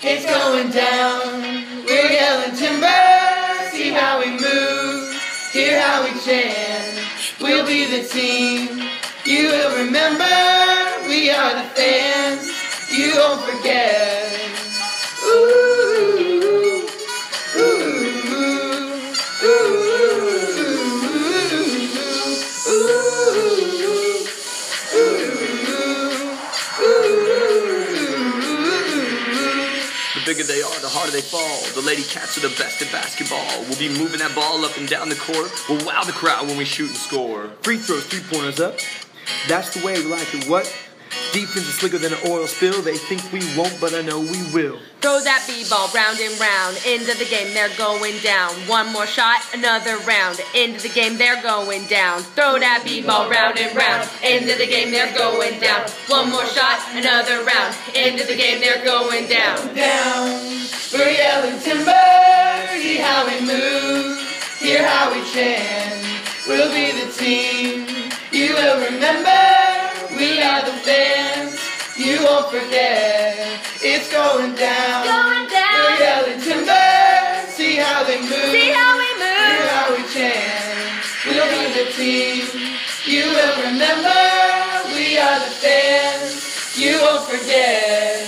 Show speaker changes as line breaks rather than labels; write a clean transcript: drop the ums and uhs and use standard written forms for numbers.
It's going down. We're yelling timber. See how we move. Hear how we chant. We'll be the team. You will remember. We are the fans. You won't forget. Ooh, ooh, ooh,
The bigger they are, the harder they fall. The Lady Cats are the best at basketball. We'll be moving that ball up and down the court. We'll wow the crowd when we shoot and score.
Free throws, 3-pointers up. That's the way we like it, what? Defense is slicker than an oil spill. They think we won't, but I know we will.
Throw that b-ball round and round. Into the game, they're going down. One more shot, another round. Into the game, they're going down. Throw that b-ball round and round. Into the game, they're going down. One more shot, another round. Into the game, they're going down.
Down. We're yelling timber. See how we move. Hear how we chant. We'll be the team. You will remember. We are the fans. You won't forget. It's going down.
Going down.
We're yelling timber. See how they move.
See how we move.
Hear how we chant. We'll be the team. You will remember. We are the fans. You won't forget.